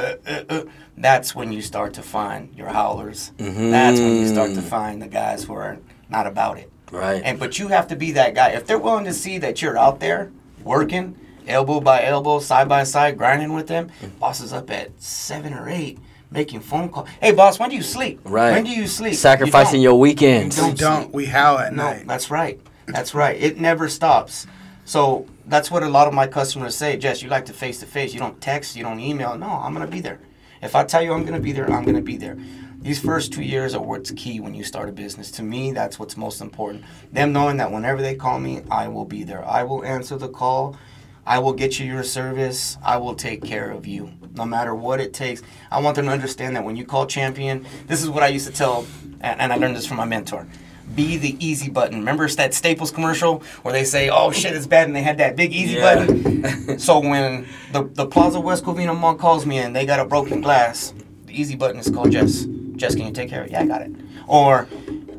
That's when you start to find your howlers. That's when you start to find the guys who are not about it. Right. But you have to be that guy. If they're willing to see that you're out there working, elbow by elbow, side by side, grinding with them, boss is up at 7 or 8 making phone calls. Hey, boss, when do you sleep? Right. When do you sleep? Sacrificing your weekends. We don't. We howl at night. That's right. That's right. It never stops. So that's what a lot of my customers say. Jess, you like to face-to-face. You don't text. You don't email. No, I'm going to be there. If I tell you I'm going to be there, I'm going to be there. These first 2 years are what's key when you start a business. To me, that's what's most important. Them knowing that whenever they call me, I will be there. I will answer the call. I will get you your service. I will take care of you, no matter what it takes. I want them to understand that when you call Champion, this is what I used to tell, and I learned this from my mentor. Be the easy button. Remember that Staples commercial where they say, oh, shit, it's bad, and they had that big easy button? So when the Plaza West Covina Mall calls me and they got a broken glass, the easy button is called Jess. Jess, can you take care of it? Yeah, I got it. Or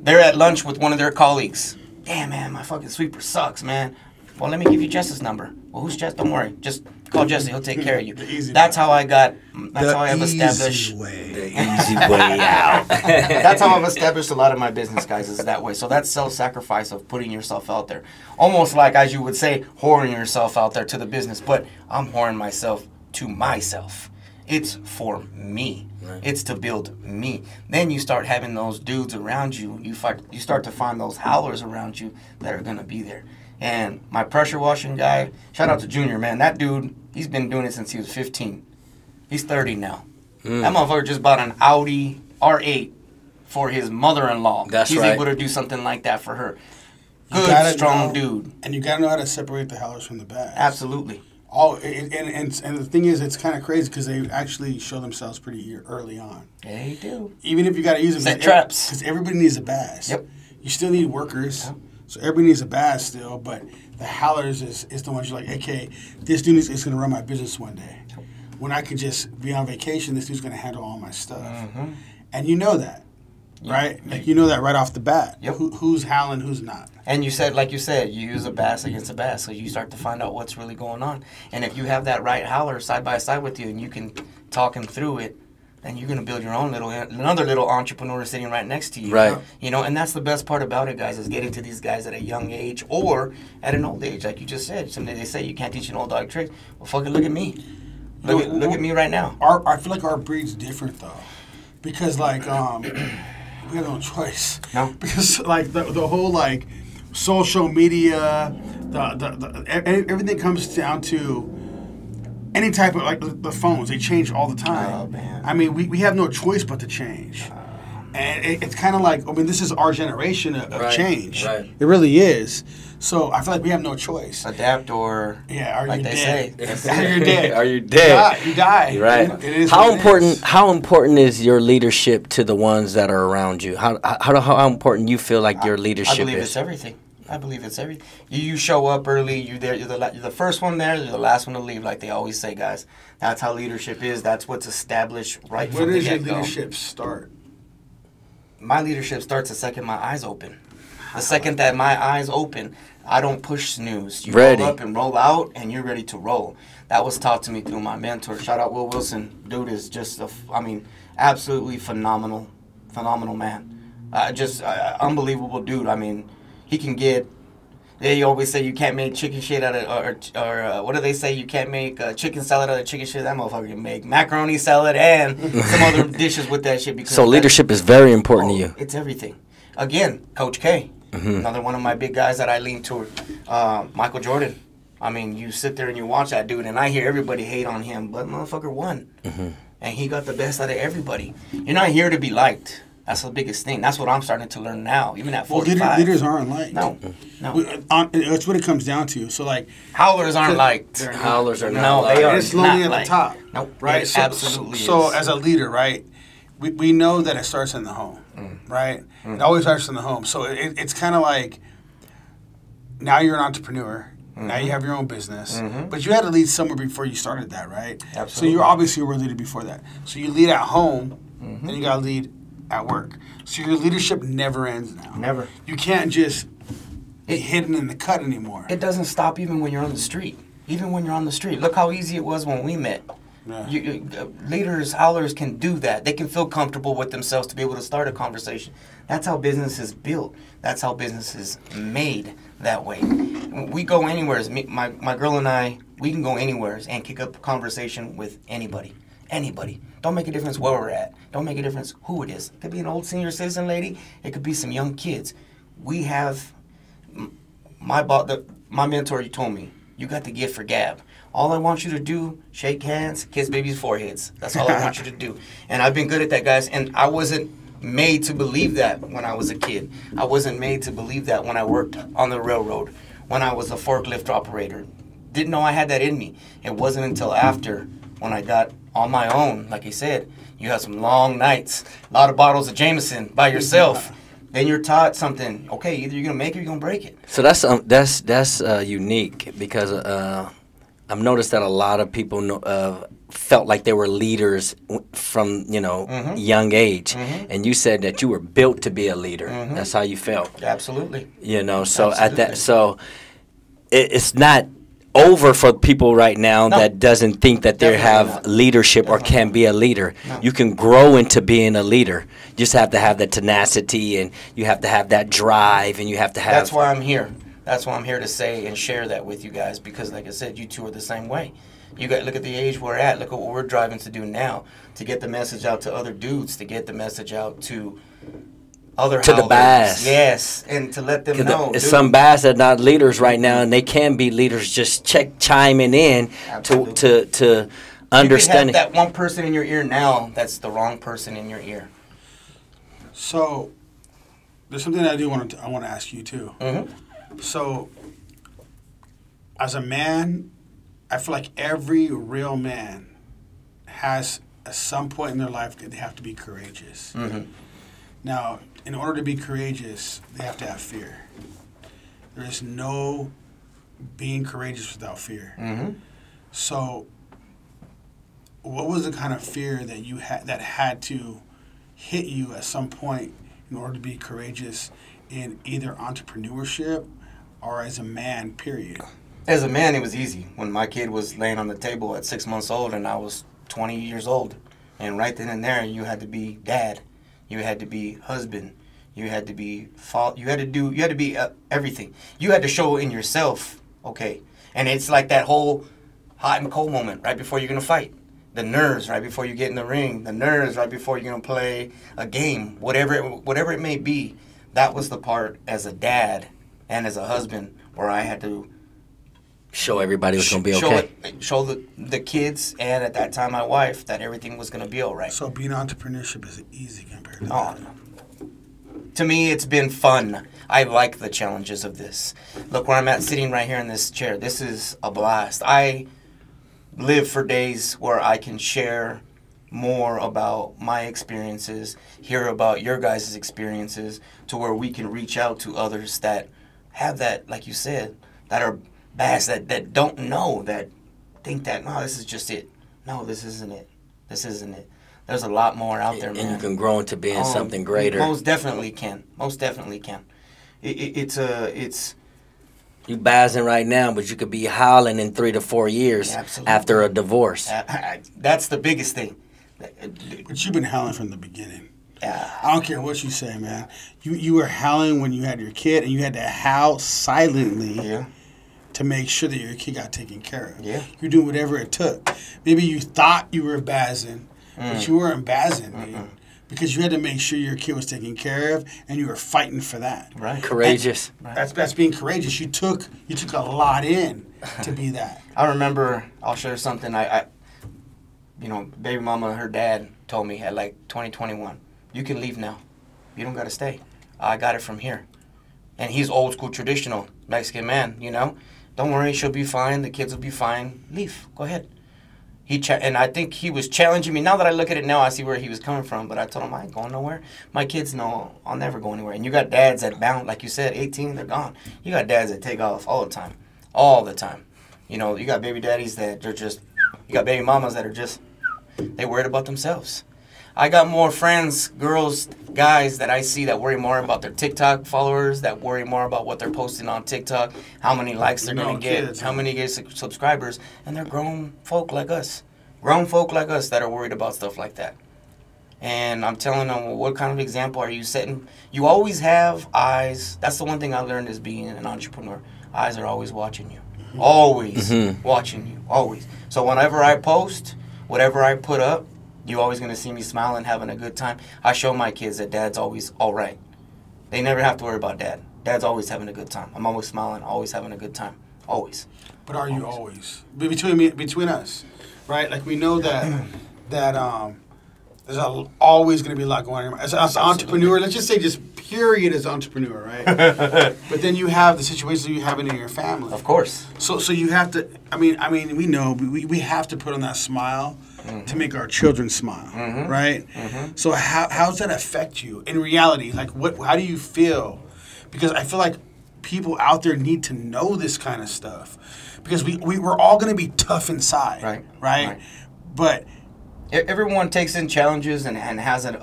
they're at lunch with one of their colleagues. Damn, man, my fucking sweeper sucks, man. Well, let me give you Jess's number. Well, who's Jess? Don't worry. Just call Jesse. He'll take care of you. That's how I got. That's how I have established. The easy way out. That's how I've established a lot of my business, guys, is that way. So that's self-sacrifice of putting yourself out there. Almost like, as you would say, whoring yourself out there to the business. But I'm whoring myself to myself. It's for me. Right. It's to build me. Then you start having those dudes around you. You start to find those howlers around you that are going to be there. And my pressure washing guy, shout out to Junior, man. That dude, he's been doing it since he was 15. He's 30 now. That motherfucker just bought an Audi R8 for his mother-in-law. That's He's right. able to do something like that for her. You Good, gotta strong know- dude. And you got to know how to separate the howlers from the bass. Absolutely. And the thing is, it's kind of crazy because they actually show themselves pretty early on. They do. Even if you got to use them. Set traps. Because everybody needs a bass. Yep. You still need workers. Yep. So everybody needs a bass still, but the howlers is the ones you're like, okay, this dude is going to run my business one day. When I could just be on vacation, this dude's going to handle all my stuff. Mm-hmm. And you know that, right? Like you know that right off the bat. Yep. Who's howling, who's not. And you said, like you said, you use a bass against a bass, so you start to find out what's really going on. And if you have that right howler side by side with you, and you can talk him through it, then you're gonna build your own another little entrepreneur sitting right next to you. Right. You know, and that's the best part about it, guys, is getting to these guys at a young age or at an old age, like you just said. Someday they say you can't teach an old dog tricks. Well, fucking look at me. Look at me right now. I feel like our breed's different though, because like we have no choice. No. Because like the whole like social media, everything comes down to any type of like the phones. They change all the time. Oh, man. I mean, we have no choice but to change. And it's kind of like, I mean, this is our generation of Right, change. right. It really is. So I feel like we have no choice. Adapt or, Yeah, are like you they dead? say. Are you dead? Are you dead? You die. You're right. It is How what it important? is. How important is your leadership to the ones that are around you? How important you feel like your I leadership believe is? it's everything. I believe it's everything. You show up early. You're there. You're the first one there. You're the last one to leave, like they always say, guys. That's how leadership is. That's what's established right Where from the does your get-go. leadership start? My leadership starts the second my eyes open. The second that my eyes open, I don't push snooze. You Ready. roll up and roll out, and you're ready to roll. That was taught to me through my mentor. Shout out Will Wilson. Dude is just absolutely phenomenal man. Unbelievable dude. I mean, he can get. They always say you can't make chicken shit out of, or what do they say? You can't make chicken salad out of chicken shit. That motherfucker can make macaroni salad and some other dishes with that shit. Because So leadership is very important to you. It's everything. Again, Coach K, another one of my big guys that I lean toward. Michael Jordan. I mean, you sit there and you watch that dude, and I hear everybody hate on him, but motherfucker won. And he got the best out of everybody. You're not here to be liked. That's the biggest thing. That's what I'm starting to learn now, even at 45. Leaders aren't liked. No. That's what it comes down to. So like, Howlers aren't liked. Howlers are not No, allowed. they are it's lonely not at liked. the top. Nope. Right? It absolutely So is. as a leader, right, we know that it starts in the home, right? It always starts in the home. So it's kind of like now you're an entrepreneur. Now you have your own business. But you had to lead somewhere before you started that, right? Absolutely. So you obviously were a leader before that. So you lead at home, then you got to lead at work. So your leadership never ends now. Never. You can't just be hidden in the cut anymore. It doesn't stop even when you're on the street. Even when you're on the street. Look how easy it was when we met. Yeah. Leaders, howlers can do that. They can feel comfortable with themselves to be able to start a conversation. That's how business is built. That's how business is made that way. We go anywhere. My girl and I, we can go anywhere and kick up a conversation with anybody. Anybody. Don't make a difference where we're at. Don't make a difference who it is. It could be an old senior citizen lady. It could be some young kids. We have my mentor. You told me you got the gift for gab. All I want you to do, shake hands, kiss babies' foreheads. That's all I want you to do. And I've been good at that, guys. And I wasn't made to believe that when I was a kid. I wasn't made to believe that when I worked on the railroad, when I was a forklift operator. Didn't know I had that in me. It wasn't until after, when I got on my own, like he said, you have some long nights, a lot of bottles of Jameson by yourself. Then you're taught something. Okay, either you're gonna make it or you're gonna break it. So that's unique because I've noticed that a lot of people felt like they were leaders from young age, and you said that you were built to be a leader. That's how you felt. Absolutely. So Absolutely. at that, so it's not over for people right now No. that doesn't think that they Definitely have not. leadership or Definitely can not. be a leader. No. You can grow into being a leader. You just have to have the tenacity, and you have to have that drive, and you have to have. That's why I'm here. That's why I'm here to say and share that with you guys, because like I said, you two are the same way. You got look at the age we're at. Look at what we're driving to do now, to get the message out to other dudes, to get the message out to other To the howlers. bass. Yes, and to let them know. It's dude, some bass that are not leaders right now, and they can be leaders. Just chiming in Absolutely. to understand. You can have that one person in your ear now. That's the wrong person in your ear. So, there's something I want to ask you too. Mm-hmm. So, as a man, I feel like every real man has at some point in their life they have to be courageous. Mm-hmm. Now, in order to be courageous, they have to have fear. There is no being courageous without fear. Mm-hmm. So, what was the kind of fear that you had to hit you at some point in order to be courageous in either entrepreneurship or as a man, period? As a man, it was easy. When my kid was laying on the table at 6 months old and I was 20 years old, and right then and there, you had to be dad, you had to be husband, you had to be you had to be everything. You had to show in yourself, okay. And it's like that whole hot and cold moment right before you're gonna fight. The nerves right before you get in the ring, the nerves right before you're gonna play a game, whatever it may be. That was the part as a dad and as a husband where I had to show everybody was going to be okay. Show the kids and at that time my wife that everything was going to be all right. So being entrepreneurship is easy compared to Oh, that. no. To me, it's been fun. I like the challenges of this. Look where I'm at, sitting right here in this chair. This is a blast. I live for days where I can share more about my experiences, hear about your guys' experiences, to where we can reach out to others that have that, like you said, that are bass, that don't know, that think that, no, this is just it. No, this isn't it. This isn't it. There's a lot more out there, man. And you can grow into being something greater. Most definitely can. Most definitely can. It's You bazzing right now, but you could be howling in 3 to 4 years after a divorce. That's the biggest thing. But you've been howling from the beginning. Yeah. I don't care what you say, man. You were howling when you had your kid, and you had to howl silently. Yeah. To make sure that your kid got taken care of. Yeah. You're doing whatever it took. Maybe you thought you were bazzing, but you weren't bazzing, dude. Because you had to make sure your kid was taken care of, and you were fighting for that. Right. Courageous. That's being courageous. You took a lot in to be that. I remember, I'll share something. I baby mama, her dad told me at like 2021, you can leave now. You don't got to stay. I got it from here. And he's old school, traditional Mexican man, you know. Don't worry, she'll be fine. The kids will be fine. Leave. Go ahead. And I think he was challenging me. Now that I look at it now, I see where he was coming from. But I told him, I ain't going nowhere. My kids know I'll never go anywhere. And you got dads that bound, like you said, 18, they're gone. You got dads that take off all the time. All the time. You know, you got baby daddies that they're just, you got baby mamas that are just, they worried about themselves. I got more friends, girls, guys that I see that worry more about their TikTok followers, that worry more about what they're posting on TikTok, how many likes they're going to get, how many subscribers, and they're grown folk like us. Grown folk like us that are worried about stuff like that. And I'm telling them, well, what kind of example are you setting? You always have eyes. That's the one thing I learned as being an entrepreneur. Eyes are always watching you. Always watching you. Always. So whenever I post, whatever I put up, you're always going to see me smiling, having a good time. I show my kids that dad's always all right. They never have to worry about dad. Dad's always having a good time. I'm always smiling, always having a good time. Always. But are you always? Between us, right? Like we know that there's always going to be a lot going on. As an entrepreneur, let's just say period as an entrepreneur, right? But then you have the situations you have in your family. Of course. So you have to, I mean, we know, we have to put on that smile to make our children smile, right? So how does that affect you in reality? Like, how do you feel? Because I feel like people out there need to know this kind of stuff. Because we're all going to be tough inside, right? But everyone takes in challenges and has an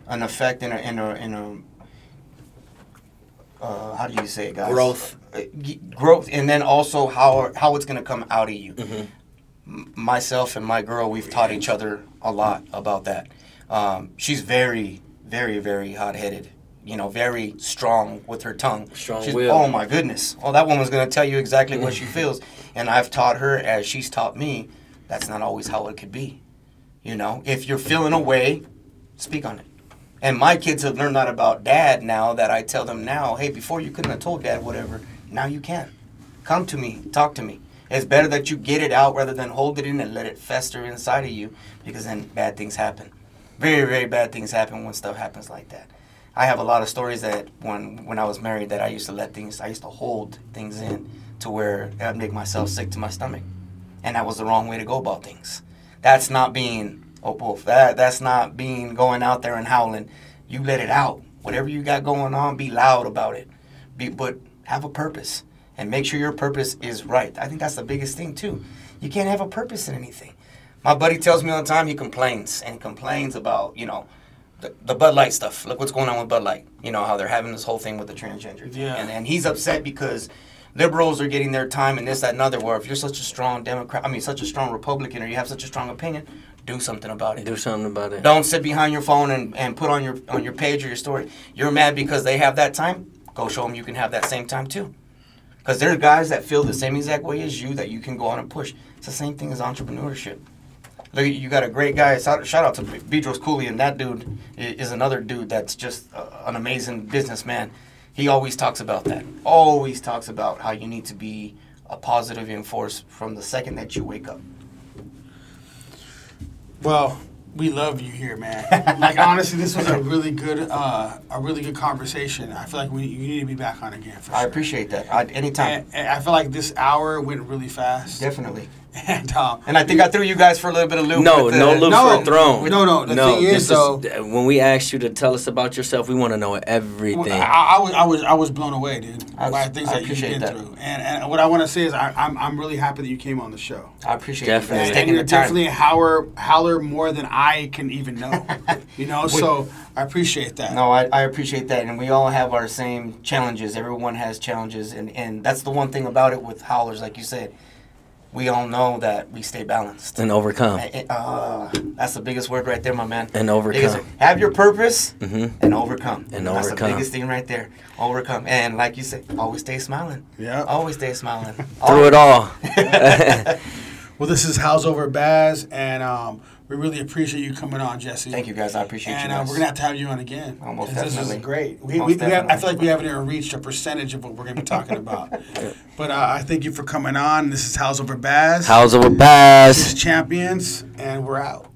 effect in a how do you say it, guys? Growth, and then also how it's going to come out of you. Myself and my girl, we've taught each other a lot about that. She's very, very, very hot-headed. You know, very strong with her tongue. Strong-willed. Oh, my goodness. Oh, that woman's going to tell you exactly what she feels. And I've taught her, as she's taught me, that's not always how it could be. You know, if you're feeling a way, speak on it. And my kids have learned that about dad now, that I tell them now, hey, before you couldn't have told dad whatever, now you can. Come to me, talk to me. It's better that you get it out rather than hold it in and let it fester inside of you, because then bad things happen. Very, very bad things happen when stuff happens like that. I have a lot of stories that when I was married that I used to hold things in to where I'd make myself sick to my stomach. And that was the wrong way to go about things. That's not being wolf. That's not being going out there and howling. You let it out. Whatever you got going on, be loud about it. But have a purpose. And make sure your purpose is right. I think that's the biggest thing, too. You can't have a purpose in anything. My buddy tells me all the time, he complains. And he complains about, the Bud Light stuff. Look what's going on with Bud Light. You know, how they're having this whole thing with the transgender. Yeah. And he's upset because liberals are getting their time and this, that, and other. Where if you're such a strong such a strong Republican, or you have such a strong opinion, do something about it. Do something about it. Don't sit behind your phone and put on your page or your story. You're mad because they have that time? Go show them you can have that same time too. Because there are guys that feel the same exact way as you that you can go on and push. It's the same thing as entrepreneurship. Look, you got a great guy. Shout out to Bedros Cooley, and that dude is another dude that's just an amazing businessman. He always talks about that. Always talks about how you need to be a positive force from the second that you wake up. Well, we love you here, man. Like, honestly, this was a really good conversation. I feel like you need to be back on again. For sure. I appreciate that. Anytime. And I feel like this hour went really fast. Definitely. And I think I threw you guys for a little bit of loop. No loop for a throne. No. The thing is, though, when we asked you to tell us about yourself, we want to know everything. I was blown away, dude, by things that you've been that. through. And what I want to say is, I'm really happy that you came on the show. I appreciate Definitely. you guys And taking you're the time. definitely a howler more than I can even know. So I appreciate that. No, I appreciate that, and we all have our same challenges. Everyone has challenges, and that's the one thing about it with howlers, like you said. We all know that we stay balanced. And overcome. That's the biggest word right there, my man. And overcome. Have your purpose and overcome. And that's overcome. the biggest thing right there. Overcome. And like you said, always stay smiling. Yeah. Always stay smiling. Through it all. Well, this is How's Over Baz, and we really appreciate you coming on, Jesse. Thank you, guys. I appreciate you And guys. we're going to have you on again. Almost This definitely. is great. I feel like we haven't even reached a percentage of what we're going to be talking about. But I thank you for coming on. This is How's Over Baz. How's over This Baz? is Champions, and we're out.